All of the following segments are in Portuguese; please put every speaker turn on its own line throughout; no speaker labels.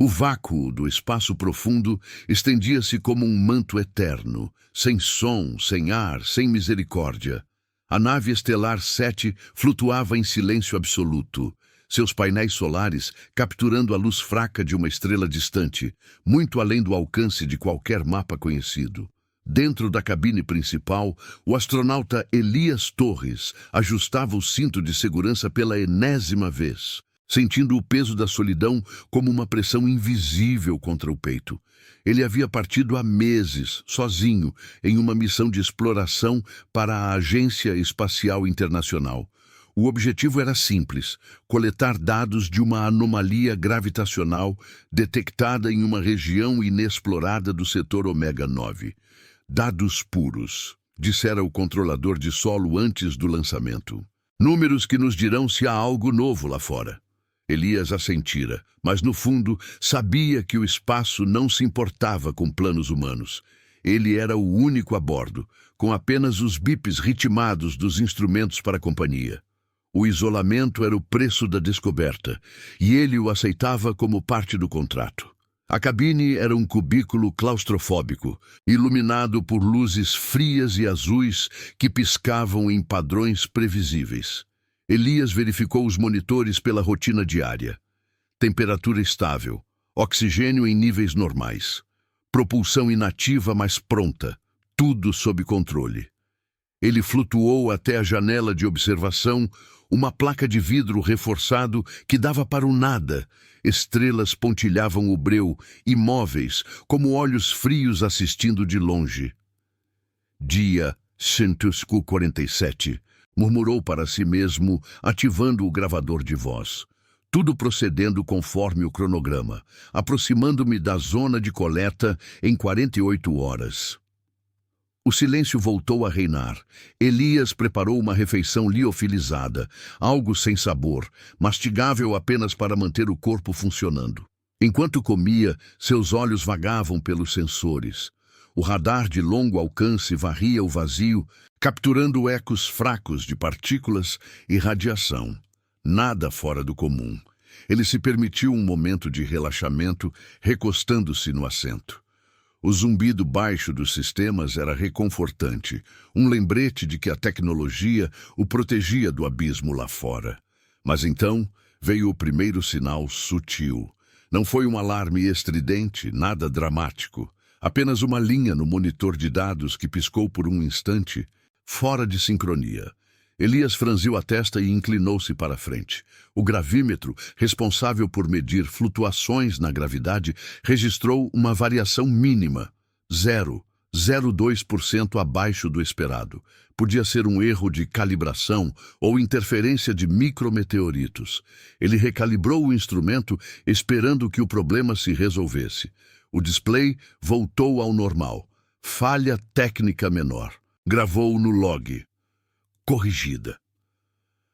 O vácuo do espaço profundo estendia-se como um manto eterno, sem som, sem ar, sem misericórdia. A nave estelar 7 flutuava em silêncio absoluto, seus painéis solares capturando a luz fraca de uma estrela distante, muito além do alcance de qualquer mapa conhecido. Dentro da cabine principal, o astronauta Elias Torres ajustava o cinto de segurança pela enésima vez, sentindo o peso da solidão como uma pressão invisível contra o peito. Ele havia partido há meses, sozinho, em uma missão de exploração para a Agência Espacial Internacional. O objetivo era simples: coletar dados de uma anomalia gravitacional detectada em uma região inexplorada do setor Ômega 9. Dados puros, dissera o controlador de solo antes do lançamento. Números que nos dirão se há algo novo lá fora. Elias assentira, mas no fundo sabia que o espaço não se importava com planos humanos. Ele era o único a bordo, com apenas os bips ritmados dos instrumentos para a companhia. O isolamento era o preço da descoberta, e ele o aceitava como parte do contrato. A cabine era um cubículo claustrofóbico, iluminado por luzes frias e azuis que piscavam em padrões previsíveis. Elias verificou os monitores pela rotina diária. Temperatura estável, oxigênio em níveis normais, propulsão inativa mas pronta, tudo sob controle. Ele flutuou até a janela de observação, uma placa de vidro reforçado que dava para o nada. Estrelas pontilhavam o breu, imóveis, como olhos frios assistindo de longe. Dia 147, murmurou para si mesmo, ativando o gravador de voz. Tudo procedendo conforme o cronograma, aproximando-me da zona de coleta em 48 horas. O silêncio voltou a reinar. Elias preparou uma refeição liofilizada, algo sem sabor, mastigável apenas para manter o corpo funcionando. Enquanto comia, seus olhos vagavam pelos sensores. O radar de longo alcance varria o vazio, capturando ecos fracos de partículas e radiação. Nada fora do comum. Ele se permitiu um momento de relaxamento, recostando-se no assento. O zumbido baixo dos sistemas era reconfortante, um lembrete de que a tecnologia o protegia do abismo lá fora. Mas então veio o primeiro sinal sutil. Não foi um alarme estridente, nada dramático. Apenas uma linha no monitor de dados que piscou por um instante, fora de sincronia. Elias franziu a testa e inclinou-se para a frente. O gravímetro, responsável por medir flutuações na gravidade, registrou uma variação mínima, 0,02% abaixo do esperado. Podia ser um erro de calibração ou interferência de micrometeoritos. Ele recalibrou o instrumento, esperando que o problema se resolvesse. O display voltou ao normal. Falha técnica menor. Gravou no log. Corrigida.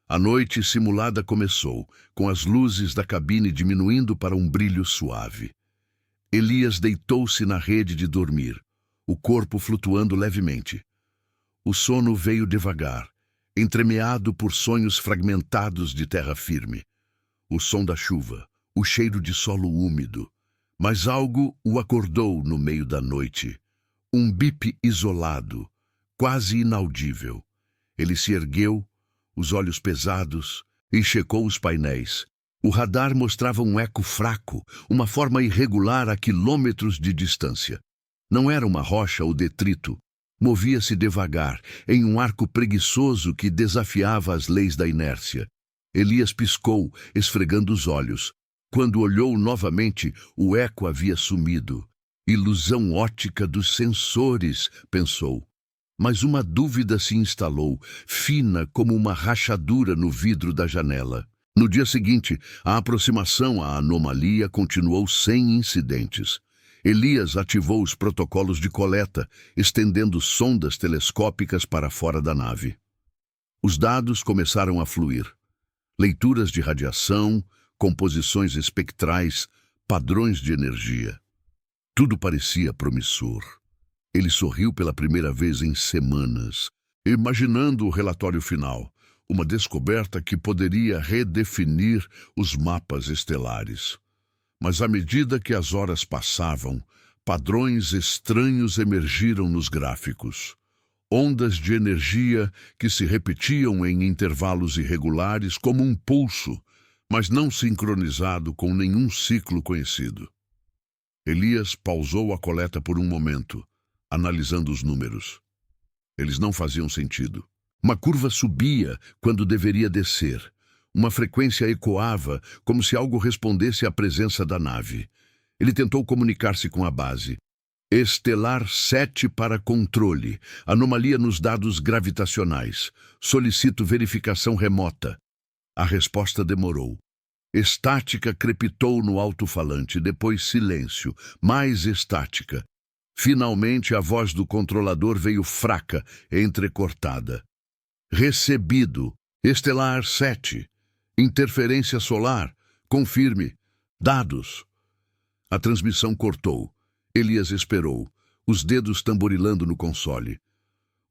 A noite simulada começou, com as luzes da cabine diminuindo para um brilho suave. Elias deitou-se na rede de dormir, o corpo flutuando levemente. O sono veio devagar, entremeado por sonhos fragmentados de terra firme. O som da chuva, o cheiro de solo úmido. Mas algo o acordou no meio da noite. Um bip isolado, quase inaudível. Ele se ergueu, os olhos pesados, e checou os painéis. O radar mostrava um eco fraco, uma forma irregular a quilômetros de distância. Não era uma rocha ou detrito. Movia-se devagar, em um arco preguiçoso que desafiava as leis da inércia. Elias piscou, esfregando os olhos. Quando olhou novamente, o eco havia sumido. Ilusão ótica dos sensores, pensou. Mas uma dúvida se instalou, fina como uma rachadura no vidro da janela. No dia seguinte, a aproximação à anomalia continuou sem incidentes. Elias ativou os protocolos de coleta, estendendo sondas telescópicas para fora da nave. Os dados começaram a fluir. Leituras de radiação, composições espectrais, padrões de energia. Tudo parecia promissor. Ele sorriu pela primeira vez em semanas, imaginando o relatório final, uma descoberta que poderia redefinir os mapas estelares. Mas à medida que as horas passavam, padrões estranhos emergiram nos gráficos. Ondas de energia que se repetiam em intervalos irregulares como um pulso, mas não sincronizado com nenhum ciclo conhecido. Elias pausou a coleta por um momento, analisando os números. Eles não faziam sentido. Uma curva subia quando deveria descer. Uma frequência ecoava, como se algo respondesse à presença da nave. Ele tentou comunicar-se com a base. Estelar 7 para controle. Anomalia nos dados gravitacionais. Solicito verificação remota. A resposta demorou. Estática crepitou no alto-falante, depois silêncio, mais estática. Finalmente a voz do controlador veio fraca, entrecortada. Recebido. Estelar 7. Interferência solar. Confirme. Dados. A transmissão cortou. Elias esperou, os dedos tamborilando no console.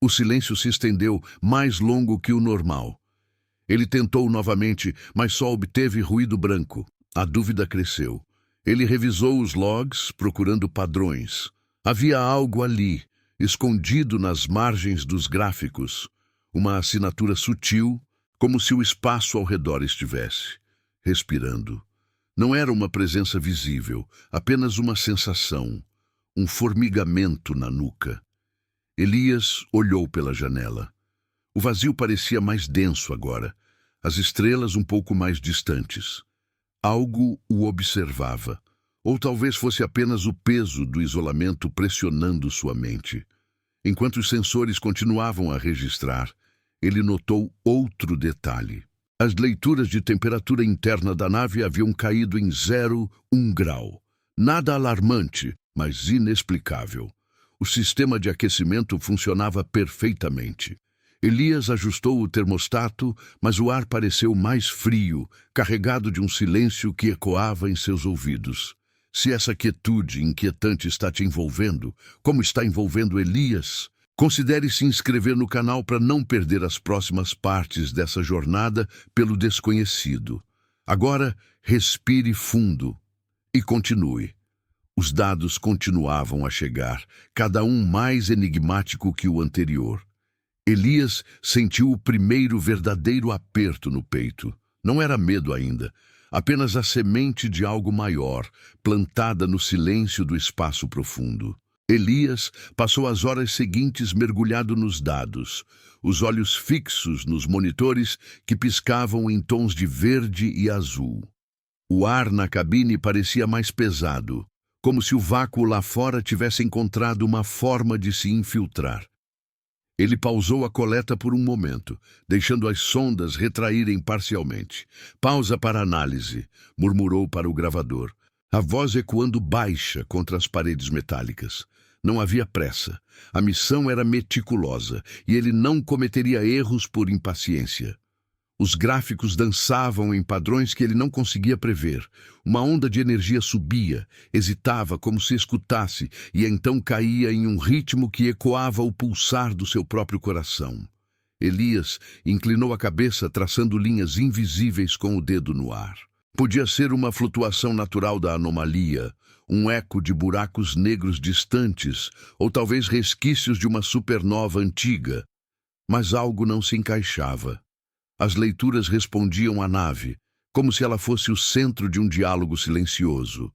O silêncio se estendeu, mais longo que o normal. Ele tentou novamente, mas só obteve ruído branco. A dúvida cresceu. Ele revisou os logs, procurando padrões. Havia algo ali, escondido nas margens dos gráficos. Uma assinatura sutil, como se o espaço ao redor estivesse respirando. Não era uma presença visível, apenas uma sensação, um formigamento na nuca. Elias olhou pela janela. O vazio parecia mais denso agora, as estrelas um pouco mais distantes. Algo o observava, ou talvez fosse apenas o peso do isolamento pressionando sua mente. Enquanto os sensores continuavam a registrar, ele notou outro detalhe. As leituras de temperatura interna da nave haviam caído em 0,1 grau. Nada alarmante, mas inexplicável. O sistema de aquecimento funcionava perfeitamente. Elias ajustou o termostato, mas o ar pareceu mais frio, carregado de um silêncio que ecoava em seus ouvidos. Se essa quietude inquietante está te envolvendo, como está envolvendo Elias, considere se inscrever no canal para não perder as próximas partes dessa jornada pelo desconhecido. Agora, respire fundo e continue. Os dados continuavam a chegar, cada um mais enigmático que o anterior. Elias sentiu o primeiro verdadeiro aperto no peito. Não era medo ainda, apenas a semente de algo maior, plantada no silêncio do espaço profundo. Elias passou as horas seguintes mergulhado nos dados, os olhos fixos nos monitores que piscavam em tons de verde e azul. O ar na cabine parecia mais pesado, como se o vácuo lá fora tivesse encontrado uma forma de se infiltrar. Ele pausou a coleta por um momento, deixando as sondas retraírem parcialmente. Pausa para análise, murmurou para o gravador, a voz ecoando baixa contra as paredes metálicas. Não havia pressa. A missão era meticulosa e ele não cometeria erros por impaciência. Os gráficos dançavam em padrões que ele não conseguia prever. Uma onda de energia subia, hesitava como se escutasse e então caía em um ritmo que ecoava o pulsar do seu próprio coração. Elias inclinou a cabeça, traçando linhas invisíveis com o dedo no ar. Podia ser uma flutuação natural da anomalia, um eco de buracos negros distantes, ou talvez resquícios de uma supernova antiga. Mas algo não se encaixava. As leituras respondiam à nave, como se ela fosse o centro de um diálogo silencioso.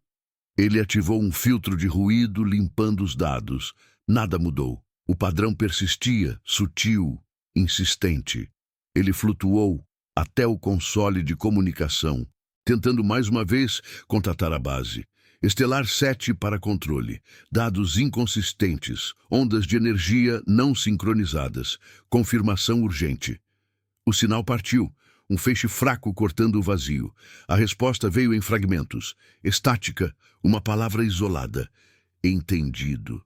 Ele ativou um filtro de ruído, limpando os dados. Nada mudou. O padrão persistia, sutil, insistente. Ele flutuou até o console de comunicação, tentando mais uma vez contatar a base. Estelar 7 para controle. Dados inconsistentes. Ondas de energia não sincronizadas. Confirmação urgente. O sinal partiu. Um feixe fraco cortando o vazio. A resposta veio em fragmentos. Estática. Uma palavra isolada. Entendido.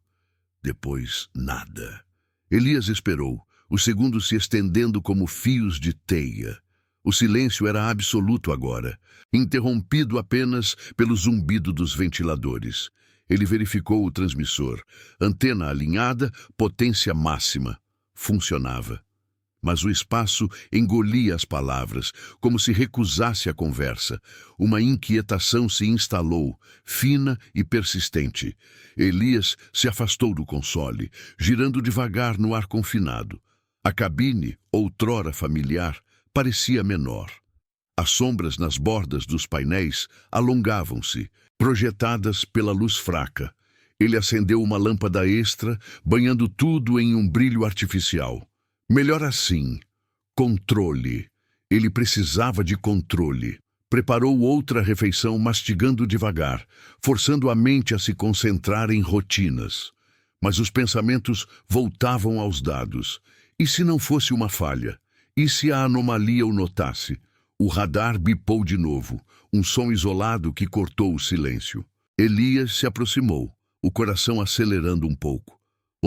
Depois, nada. Elias esperou. Os segundos se estendendo como fios de teia. O silêncio era absoluto agora, interrompido apenas pelo zumbido dos ventiladores. Ele verificou o transmissor. Antena alinhada, potência máxima. Funcionava. Mas o espaço engolia as palavras, como se recusasse a conversa. Uma inquietação se instalou, fina e persistente. Elias se afastou do console, girando devagar no ar confinado. A cabine, outrora familiar, parecia menor. As sombras nas bordas dos painéis alongavam-se, projetadas pela luz fraca. Ele acendeu uma lâmpada extra, banhando tudo em um brilho artificial. Melhor assim. Controle. Ele precisava de controle. Preparou outra refeição mastigando devagar, forçando a mente a se concentrar em rotinas. Mas os pensamentos voltavam aos dados. E se não fosse uma falha? E se a anomalia o notasse? O radar bipou de novo, um som isolado que cortou o silêncio. Elias se aproximou, o coração acelerando um pouco.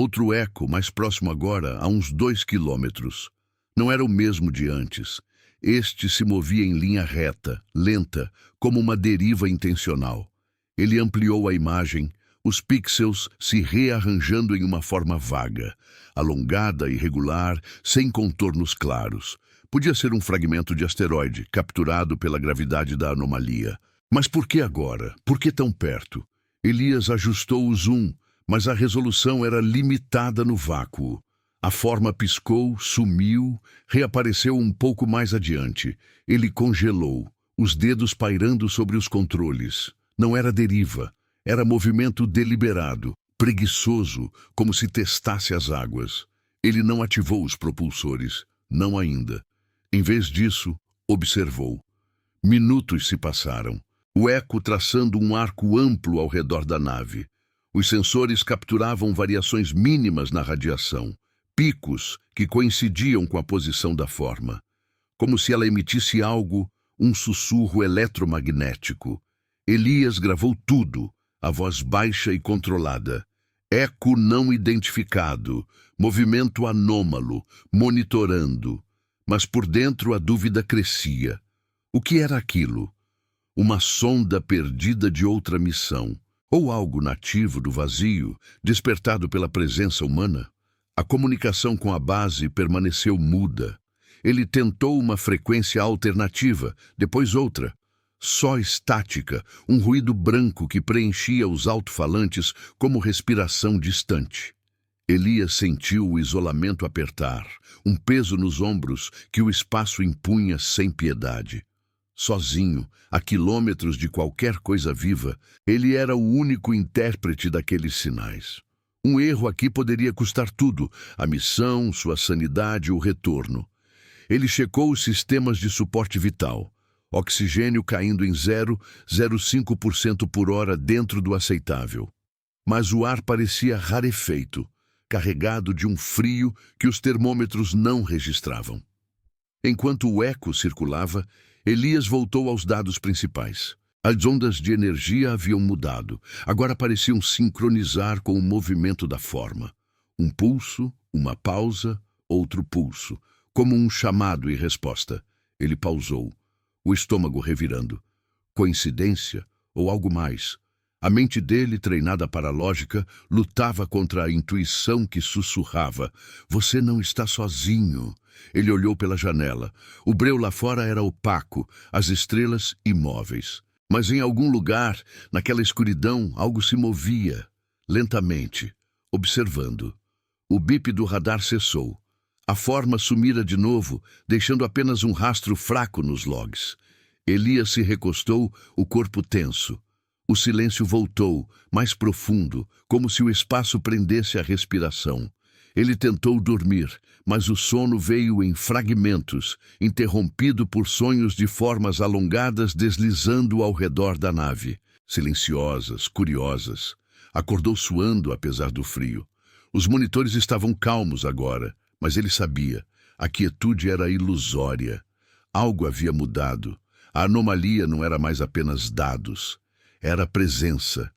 Outro eco, mais próximo agora, a uns 2 quilômetros. Não era o mesmo de antes. Este se movia em linha reta, lenta, como uma deriva intencional. Ele ampliou a imagem, os pixels se rearranjando em uma forma vaga, alongada e irregular, sem contornos claros. Podia ser um fragmento de asteroide, capturado pela gravidade da anomalia. Mas por que agora? Por que tão perto? Elias ajustou o zoom, mas a resolução era limitada no vácuo. A forma piscou, sumiu, reapareceu um pouco mais adiante. Ele congelou, os dedos pairando sobre os controles. Não era deriva, era movimento deliberado, preguiçoso, como se testasse as águas. Ele não ativou os propulsores, não ainda. Em vez disso, observou. Minutos se passaram, o eco traçando um arco amplo ao redor da nave. Os sensores capturavam variações mínimas na radiação, picos que coincidiam com a posição da forma, como se ela emitisse algo, um sussurro eletromagnético. Elias gravou tudo, a voz baixa e controlada. Eco não identificado, movimento anômalo, monitorando. Mas por dentro a dúvida crescia. O que era aquilo? Uma sonda perdida de outra missão? Ou algo nativo do vazio, despertado pela presença humana? A comunicação com a base permaneceu muda. Ele tentou uma frequência alternativa, depois outra. Só estática, um ruído branco que preenchia os alto-falantes como respiração distante. Elias sentiu o isolamento apertar, um peso nos ombros que o espaço impunha sem piedade. Sozinho, a quilômetros de qualquer coisa viva, ele era o único intérprete daqueles sinais. Um erro aqui poderia custar tudo, a missão, sua sanidade, o retorno. Ele checou os sistemas de suporte vital. Oxigênio caindo em 0,05% por hora dentro do aceitável. Mas o ar parecia rarefeito, carregado de um frio que os termômetros não registravam. Enquanto o eco circulava, Elias voltou aos dados principais. As ondas de energia haviam mudado. Agora pareciam sincronizar com o movimento da forma. Um pulso, uma pausa, outro pulso, como um chamado e resposta. Ele pausou, o estômago revirando. Coincidência ou algo mais? A mente dele, treinada para a lógica, lutava contra a intuição que sussurrava. Você não está sozinho. Ele olhou pela janela. O breu lá fora era opaco, as estrelas imóveis. Mas em algum lugar, naquela escuridão, algo se movia, lentamente, observando. O bip do radar cessou. A forma sumira de novo, deixando apenas um rastro fraco nos logs. Elias se recostou, o corpo tenso. O silêncio voltou, mais profundo, como se o espaço prendesse a respiração. Ele tentou dormir, mas o sono veio em fragmentos, interrompido por sonhos de formas alongadas deslizando ao redor da nave, silenciosas, curiosas. Acordou suando apesar do frio. Os monitores estavam calmos agora, mas ele sabia, a quietude era ilusória. Algo havia mudado. A anomalia não era mais apenas dados. Era presença.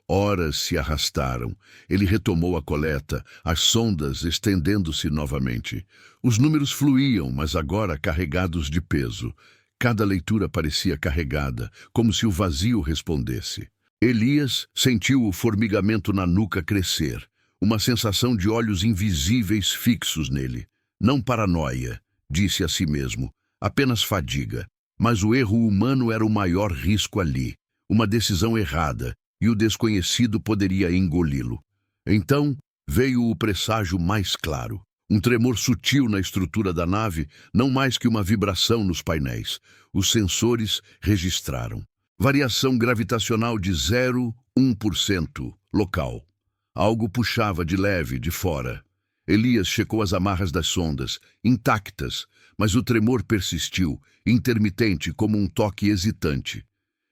Horas se arrastaram. Ele retomou a coleta, as sondas estendendo-se novamente. Os números fluíam, mas agora carregados de peso. Cada leitura parecia carregada, como se o vazio respondesse. Elias sentiu o formigamento na nuca crescer, uma sensação de olhos invisíveis fixos nele. Não paranoia, disse a si mesmo, apenas fadiga. Mas o erro humano era o maior risco ali. Uma decisão errada, e o desconhecido poderia engoli-lo. Então veio o presságio mais claro. Um tremor sutil na estrutura da nave, não mais que uma vibração nos painéis. Os sensores registraram. Variação gravitacional de 0,1% local. Algo puxava de leve de fora. Elias checou as amarras das sondas, intactas, mas o tremor persistiu, intermitente como um toque hesitante.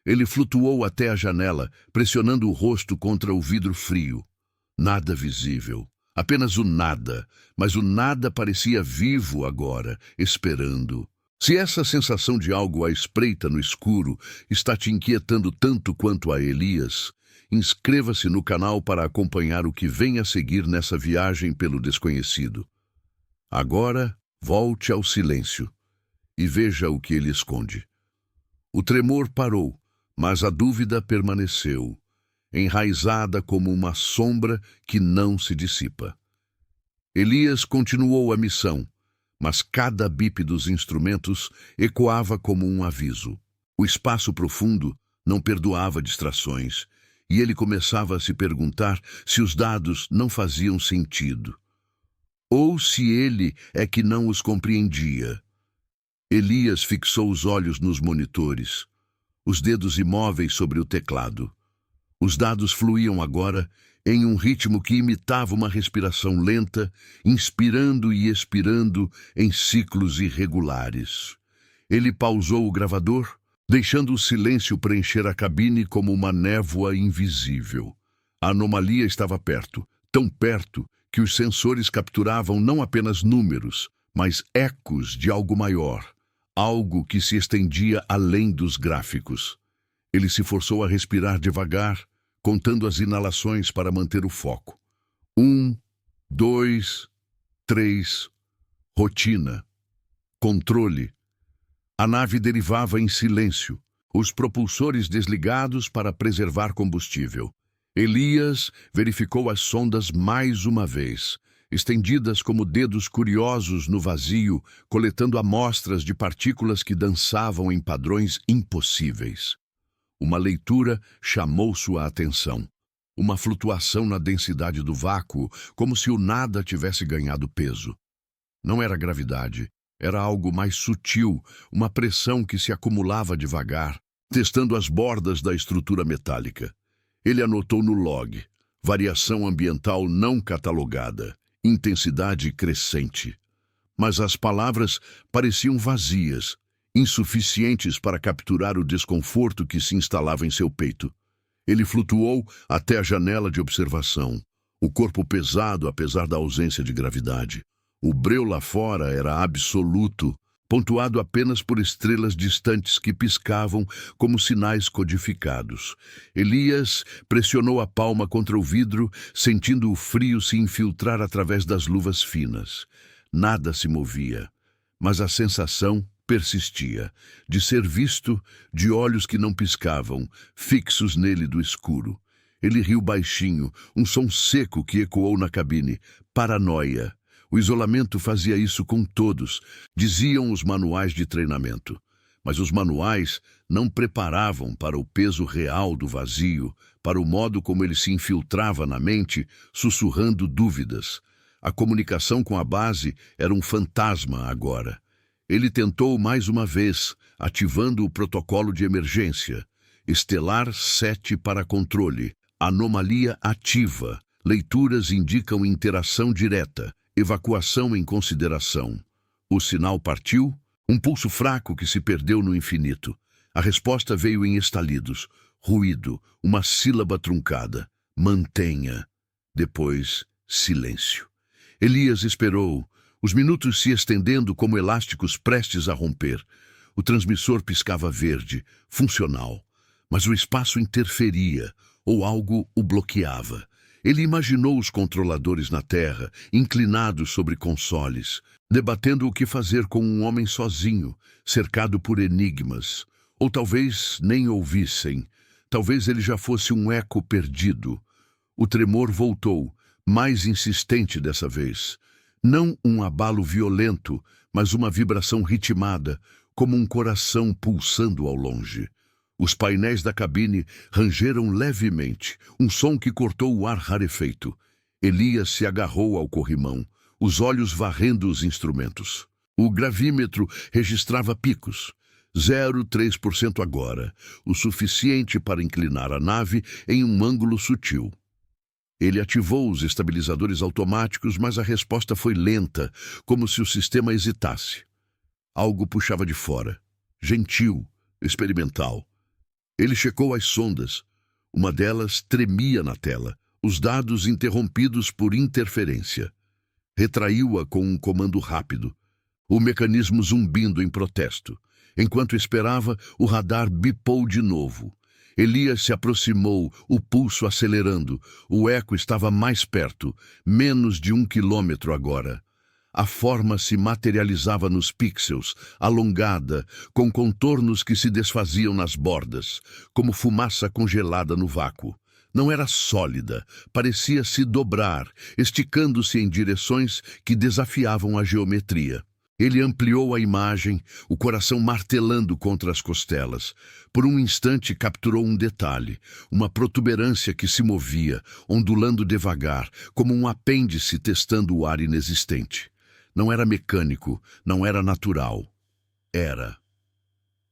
Ele flutuou até a janela, pressionando o rosto contra o vidro frio. Nada visível. Apenas o nada, mas o nada parecia vivo agora, esperando. Se essa sensação de algo à espreita no escuro está te inquietando tanto quanto a Elias, inscreva-se no canal para acompanhar o que vem a seguir nessa viagem pelo desconhecido. Agora, volte ao silêncio e veja o que ele esconde. O tremor parou, mas a dúvida permaneceu, enraizada como uma sombra que não se dissipa. Elias continuou a missão, mas cada bip dos instrumentos ecoava como um aviso. O espaço profundo não perdoava distrações, e ele começava a se perguntar se os dados não faziam sentido, ou se ele é que não os compreendia. Elias fixou os olhos nos monitores, os dedos imóveis sobre o teclado. Os dados fluíam agora em um ritmo que imitava uma respiração lenta, inspirando e expirando em ciclos irregulares. Ele pausou o gravador, deixando o silêncio preencher a cabine como uma névoa invisível. A anomalia estava perto, tão perto que os sensores capturavam não apenas números, mas ecos de algo maior, algo que se estendia além dos gráficos. Ele se forçou a respirar devagar, contando as inalações para manter o foco. 1, 2, 3. Rotina. Controle. A nave derivava em silêncio, os propulsores desligados para preservar combustível. Elias verificou as sondas mais uma vez, estendidas como dedos curiosos no vazio, coletando amostras de partículas que dançavam em padrões impossíveis. Uma leitura chamou sua atenção. Uma flutuação na densidade do vácuo, como se o nada tivesse ganhado peso. Não era gravidade, era algo mais sutil, uma pressão que se acumulava devagar, testando as bordas da estrutura metálica. Ele anotou no log: variação ambiental não catalogada, intensidade crescente. Mas as palavras pareciam vazias, insuficientes para capturar o desconforto que se instalava em seu peito. Ele flutuou até a janela de observação, o corpo pesado apesar da ausência de gravidade. O breu lá fora era absoluto, pontuado apenas por estrelas distantes que piscavam como sinais codificados. Elias pressionou a palma contra o vidro, sentindo o frio se infiltrar através das luvas finas. Nada se movia, mas a sensação persistia, de ser visto, de olhos que não piscavam, fixos nele do escuro. Ele riu baixinho, um som seco que ecoou na cabine. Paranoia. O isolamento fazia isso com todos, diziam os manuais de treinamento. Mas os manuais não preparavam para o peso real do vazio, para o modo como ele se infiltrava na mente, sussurrando dúvidas. A comunicação com a base era um fantasma agora. Ele tentou mais uma vez, ativando o protocolo de emergência. Estelar 7 para controle. Anomalia ativa. Leituras indicam interação direta. Evacuação em consideração. O sinal partiu, um pulso fraco que se perdeu no infinito. A resposta veio em estalidos. Ruído, uma sílaba truncada. Mantenha. Depois, silêncio. Elias esperou, os minutos se estendendo como elásticos prestes a romper. O transmissor piscava verde, funcional, mas o espaço interferia, ou algo o bloqueava. Ele imaginou os controladores na Terra, inclinados sobre consoles, debatendo o que fazer com um homem sozinho, cercado por enigmas. Ou talvez nem ouvissem. Talvez ele já fosse um eco perdido. O tremor voltou, mais insistente dessa vez. Não um abalo violento, mas uma vibração ritmada, como um coração pulsando ao longe. Os painéis da cabine rangeram levemente, um som que cortou o ar rarefeito. Elias se agarrou ao corrimão, os olhos varrendo os instrumentos. O gravímetro registrava picos. 0,3% agora, o suficiente para inclinar a nave em um ângulo sutil. Ele ativou os estabilizadores automáticos, mas a resposta foi lenta, como se o sistema hesitasse. Algo puxava de fora, gentil, experimental. Ele checou as sondas. Uma delas tremia na tela, os dados interrompidos por interferência. Retraiu-a com um comando rápido, o mecanismo zumbindo em protesto. Enquanto esperava, o radar bipou de novo. Elias se aproximou, o pulso acelerando. O eco estava mais perto, menos de 1 quilômetro agora. A forma se materializava nos pixels, alongada, com contornos que se desfaziam nas bordas, como fumaça congelada no vácuo. Não era sólida, parecia se dobrar, esticando-se em direções que desafiavam a geometria. Ele ampliou a imagem, o coração martelando contra as costelas. Por um instante capturou um detalhe, uma protuberância que se movia, ondulando devagar, como um apêndice testando o ar inexistente. Não era mecânico, não era natural. Era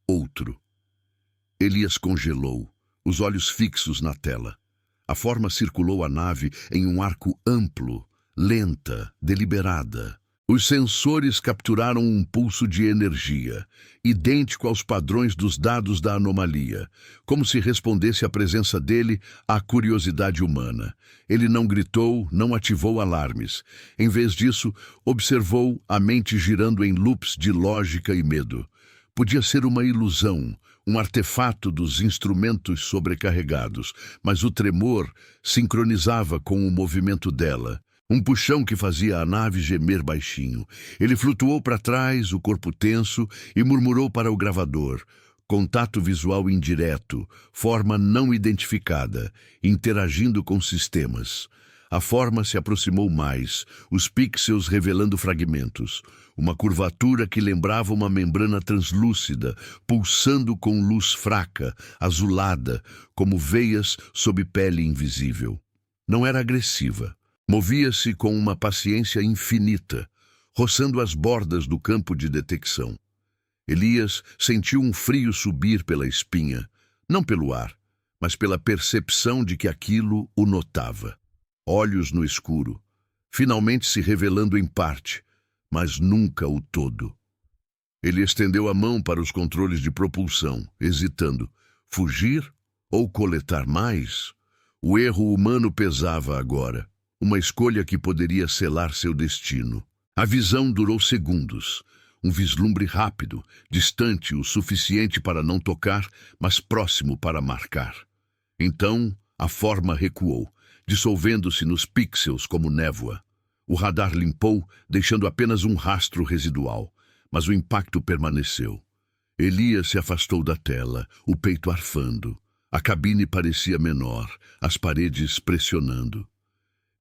outro. Elias congelou, os olhos fixos na tela. A forma circulou a nave em um arco amplo, lenta, deliberada. Os sensores capturaram um pulso de energia, idêntico aos padrões dos dados da anomalia, como se respondesse à presença dele à curiosidade humana. Ele não gritou, não ativou alarmes. Em vez disso, observou a mente girando em loops de lógica e medo. Podia ser uma ilusão, um artefato dos instrumentos sobrecarregados, mas o tremor sincronizava com o movimento dela. Um puxão que fazia a nave gemer baixinho. Ele flutuou para trás, o corpo tenso, e murmurou para o gravador. Contato visual indireto, forma não identificada, interagindo com sistemas. A forma se aproximou mais, os pixels revelando fragmentos. Uma curvatura que lembrava uma membrana translúcida, pulsando com luz fraca, azulada, como veias sob pele invisível. Não era agressiva. Movia-se com uma paciência infinita, roçando as bordas do campo de detecção. Elias sentiu um frio subir pela espinha, não pelo ar, mas pela percepção de que aquilo o notava. Olhos no escuro, finalmente se revelando em parte, mas nunca o todo. Ele estendeu a mão para os controles de propulsão, hesitando. Fugir ou coletar mais? O erro humano pesava agora. Uma escolha que poderia selar seu destino. A visão durou segundos. Um vislumbre rápido, distante o suficiente para não tocar, mas próximo para marcar. Então, a forma recuou, dissolvendo-se nos pixels como névoa. O radar limpou, deixando apenas um rastro residual, mas o impacto permaneceu. Elias se afastou da tela, o peito arfando. A cabine parecia menor, as paredes pressionando.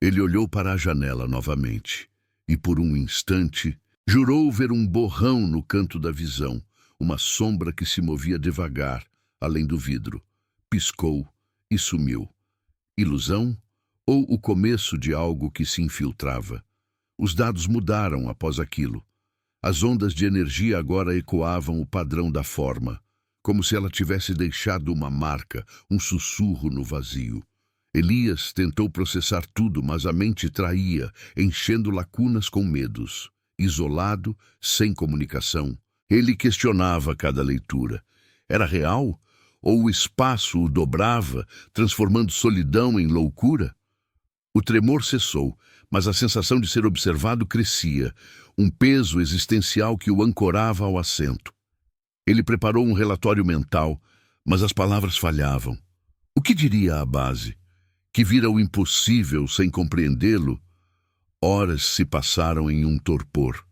Ele olhou para a janela novamente e, por um instante, jurou ver um borrão no canto da visão, uma sombra que se movia devagar, além do vidro. Piscou e sumiu. Ilusão ou o começo de algo que se infiltrava? Os dados mudaram após aquilo. As ondas de energia agora ecoavam o padrão da forma, como se ela tivesse deixado uma marca, um sussurro no vazio. Elias tentou processar tudo, mas a mente traía, enchendo lacunas com medos. Isolado, sem comunicação, ele questionava cada leitura. Era real? Ou o espaço o dobrava, transformando solidão em loucura? O tremor cessou, mas a sensação de ser observado crescia, um peso existencial que o ancorava ao assento. Ele preparou um relatório mental, mas as palavras falhavam. O que diria à base? Que vira o impossível sem compreendê-lo? Horas se passaram em um torpor.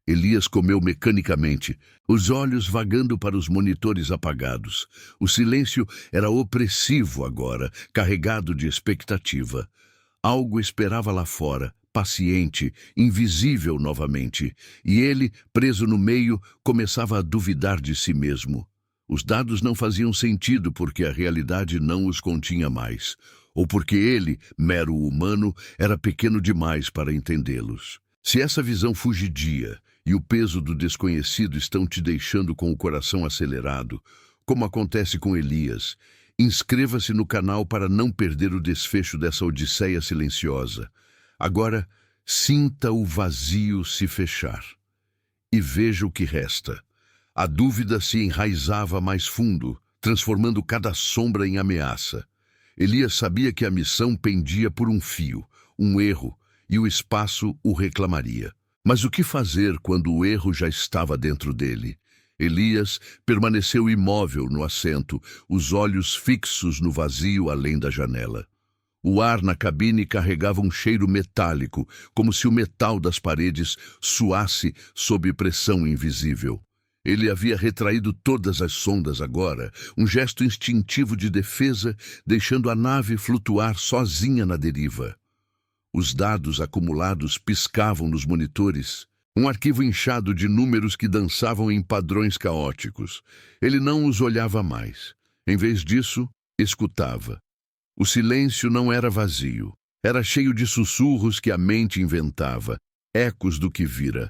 Elias comeu mecanicamente, os olhos vagando para os monitores apagados. O silêncio era opressivo agora, carregado de expectativa. Algo esperava lá fora, paciente, invisível novamente, e ele, preso no meio, começava a duvidar de si mesmo. Os dados não faziam sentido porque a realidade não os continha mais, ou porque ele, mero humano, era pequeno demais para entendê-los. Se essa visão fugidia e o peso do desconhecido estão te deixando com o coração acelerado, como acontece com Elias, inscreva-se no canal para não perder o desfecho dessa odisseia silenciosa. Agora, sinta o vazio se fechar e veja o que resta. A dúvida se enraizava mais fundo, transformando cada sombra em ameaça. Elias sabia que a missão pendia por um fio, um erro, e o espaço o reclamaria. Mas o que fazer quando o erro já estava dentro dele? Elias permaneceu imóvel no assento, os olhos fixos no vazio além da janela. O ar na cabine carregava um cheiro metálico, como se o metal das paredes suasse sob pressão invisível. Ele havia retraído todas as sondas agora, um gesto instintivo de defesa, deixando a nave flutuar sozinha na deriva. Os dados acumulados piscavam nos monitores, um arquivo inchado de números que dançavam em padrões caóticos. Ele não os olhava mais. Em vez disso, escutava. O silêncio não era vazio. Era cheio de sussurros que a mente inventava, ecos do que vira.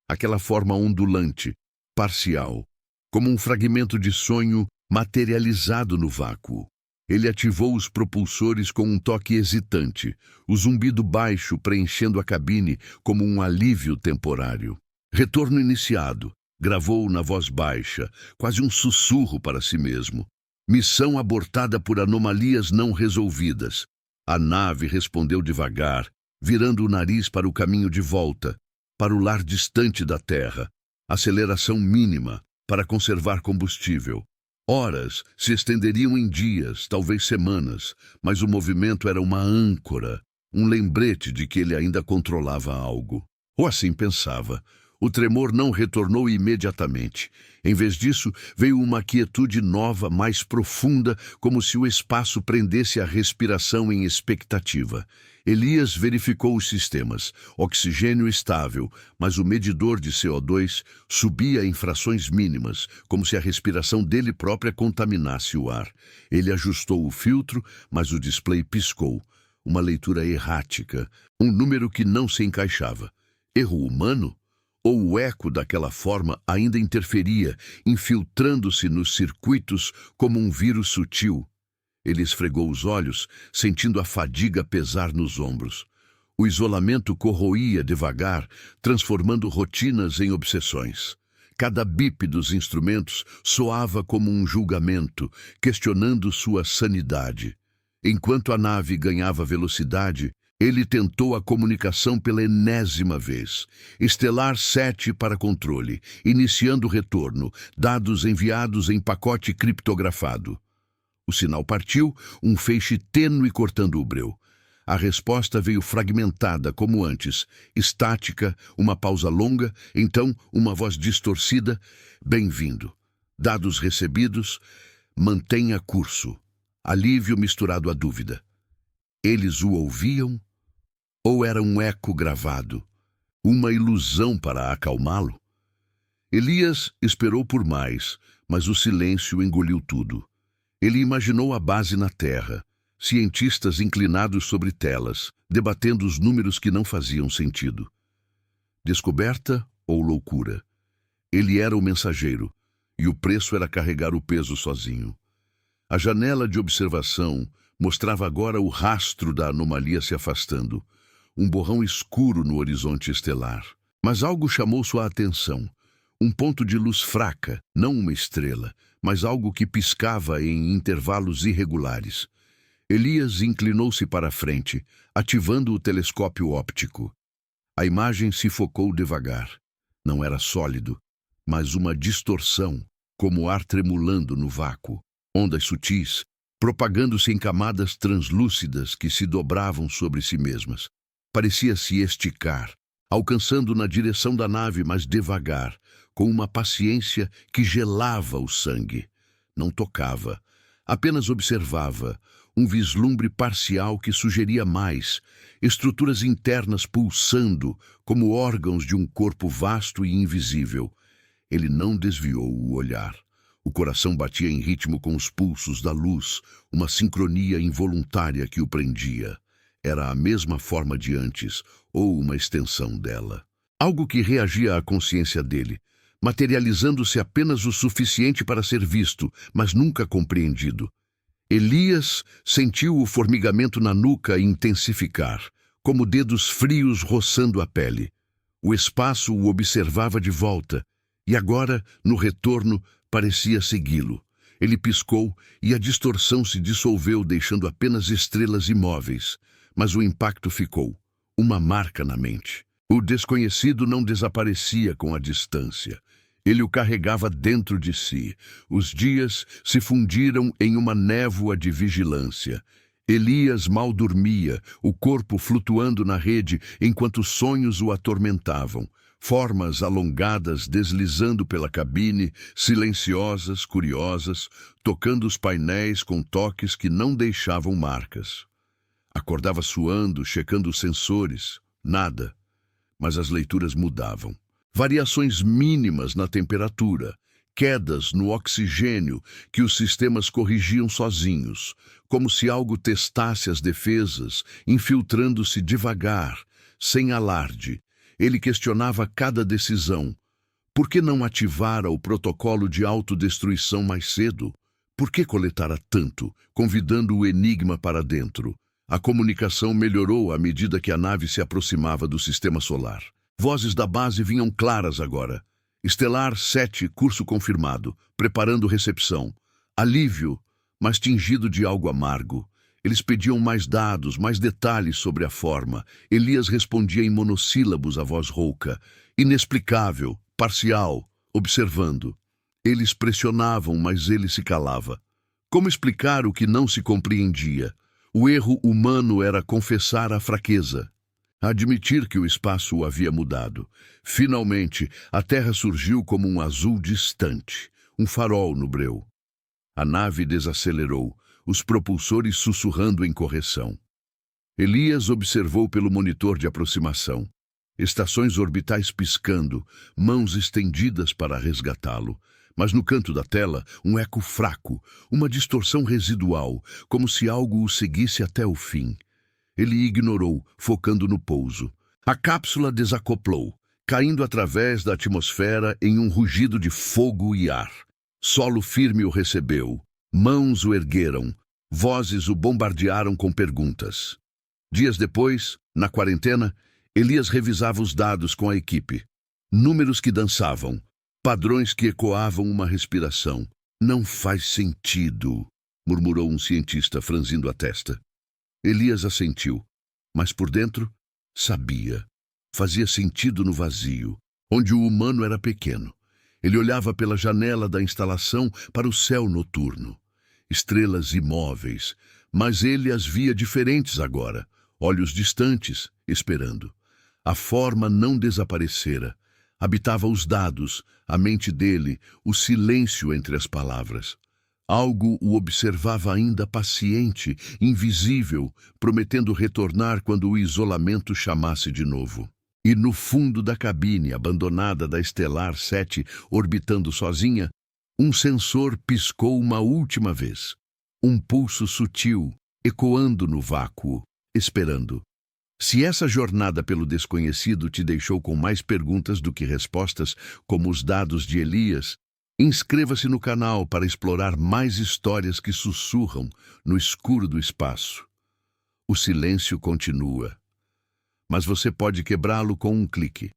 Aquela forma ondulante, parcial, como um fragmento de sonho materializado no vácuo. Ele ativou os propulsores com um toque hesitante, o zumbido baixo preenchendo a cabine como um alívio temporário. Retorno iniciado, gravou na voz baixa, quase um sussurro para si mesmo. Missão abortada por anomalias não resolvidas. A nave respondeu devagar, virando o nariz para o caminho de volta, para o lar distante da Terra. Aceleração mínima para conservar combustível. Horas se estenderiam em dias, talvez semanas, mas o movimento era uma âncora, um lembrete de que ele ainda controlava algo. Ou assim pensava. O tremor não retornou imediatamente. Em vez disso, veio uma quietude nova, mais profunda, como se o espaço prendesse a respiração em expectativa. Elias verificou os sistemas. Oxigênio estável, mas o medidor de CO2 subia em frações mínimas, como se a respiração dele própria contaminasse o ar. Ele ajustou o filtro, mas o display piscou. Uma leitura errática, um número que não se encaixava. Erro humano? Ou o eco daquela forma ainda interferia, infiltrando-se nos circuitos como um vírus sutil? Ele esfregou os olhos, sentindo a fadiga pesar nos ombros. O isolamento corroía devagar, transformando rotinas em obsessões. Cada bip dos instrumentos soava como um julgamento, questionando sua sanidade. Enquanto a nave ganhava velocidade, ele tentou a comunicação pela enésima vez. Estelar 7 para controle, iniciando o retorno, dados enviados em pacote criptografado. O sinal partiu, um feixe tênue cortando o breu. A resposta veio fragmentada, como antes, estática, uma pausa longa, então uma voz distorcida. Bem-vindo. Dados recebidos, mantenha curso. Alívio misturado à dúvida. Eles o ouviam? Ou era um eco gravado? Uma ilusão para acalmá-lo? Elias esperou por mais, mas o silêncio engoliu tudo. Ele imaginou a base na Terra, cientistas inclinados sobre telas, debatendo os números que não faziam sentido. Descoberta ou loucura? Ele era o mensageiro, e o preço era carregar o peso sozinho. A janela de observação mostrava agora o rastro da anomalia se afastando, um borrão escuro no horizonte estelar. Mas algo chamou sua atenção. Um ponto de luz fraca, não uma estrela, mas algo que piscava em intervalos irregulares. Elias inclinou-se para a frente, ativando o telescópio óptico. A imagem se focou devagar. Não era sólido, mas uma distorção, como ar tremulando no vácuo. Ondas sutis, propagando-se em camadas translúcidas que se dobravam sobre si mesmas. Parecia se esticar, alcançando na direção da nave, mas devagar, com uma paciência que gelava o sangue. Não tocava, apenas observava, um vislumbre parcial que sugeria mais, estruturas internas pulsando como órgãos de um corpo vasto e invisível. Ele não desviou o olhar. O coração batia em ritmo com os pulsos da luz, uma sincronia involuntária que o prendia. Era a mesma forma de antes, ou uma extensão dela. Algo que reagia à consciência dele, materializando-se apenas o suficiente para ser visto, mas nunca compreendido. Elias sentiu o formigamento na nuca intensificar, como dedos frios roçando a pele. O espaço o observava de volta, e agora, no retorno, parecia segui-lo. Ele piscou e a distorção se dissolveu, deixando apenas estrelas imóveis. Mas o impacto ficou, uma marca na mente. O desconhecido não desaparecia com a distância. Ele o carregava dentro de si. Os dias se fundiram em uma névoa de vigilância. Elias mal dormia, o corpo flutuando na rede enquanto sonhos o atormentavam. Formas alongadas deslizando pela cabine, silenciosas, curiosas, tocando os painéis com toques que não deixavam marcas. Acordava suando, checando os sensores. Nada. Mas as leituras mudavam. Variações mínimas na temperatura, quedas no oxigênio que os sistemas corrigiam sozinhos, como se algo testasse as defesas, infiltrando-se devagar, sem alarde. Ele questionava cada decisão. Por que não ativara o protocolo de autodestruição mais cedo? Por que coletara tanto, convidando o enigma para dentro? A comunicação melhorou à medida que a nave se aproximava do sistema solar. Vozes da base vinham claras agora. Estelar 7, curso confirmado, preparando recepção. Alívio, mas tingido de algo amargo. Eles pediam mais dados, mais detalhes sobre a forma. Elias respondia em monossílabos à voz rouca. Inexplicável, parcial, observando. Eles pressionavam, mas ele se calava. Como explicar o que não se compreendia? O erro humano era confessar a fraqueza. Admitir que o espaço o havia mudado. Finalmente, a Terra surgiu como um azul distante, um farol no breu. A nave desacelerou, os propulsores sussurrando em correção. Elias observou pelo monitor de aproximação. Estações orbitais piscando, mãos estendidas para resgatá-lo. Mas no canto da tela, um eco fraco, uma distorção residual, como se algo o seguisse até o fim. Ele ignorou, focando no pouso. A cápsula desacoplou, caindo através da atmosfera em um rugido de fogo e ar. Solo firme o recebeu, mãos o ergueram, vozes o bombardearam com perguntas. Dias depois, na quarentena, Elias revisava os dados com a equipe. Números que dançavam, padrões que ecoavam uma respiração. Não faz sentido, murmurou um cientista franzindo a testa. Elias assentiu, mas por dentro, sabia. Fazia sentido no vazio, onde o humano era pequeno. Ele olhava pela janela da instalação para o céu noturno. Estrelas imóveis, mas ele as via diferentes agora, olhos distantes, esperando. A forma não desaparecera. Habitava os dados, a mente dele, o silêncio entre as palavras. Algo o observava ainda paciente, invisível, prometendo retornar quando o isolamento chamasse de novo. E no fundo da cabine, abandonada da Estelar 7, orbitando sozinha, um sensor piscou uma última vez. Um pulso sutil, ecoando no vácuo, esperando. Se essa jornada pelo desconhecido te deixou com mais perguntas do que respostas, como os dados de Elias, inscreva-se no canal para explorar mais histórias que sussurram no escuro do espaço. O silêncio continua, mas você pode quebrá-lo com um clique.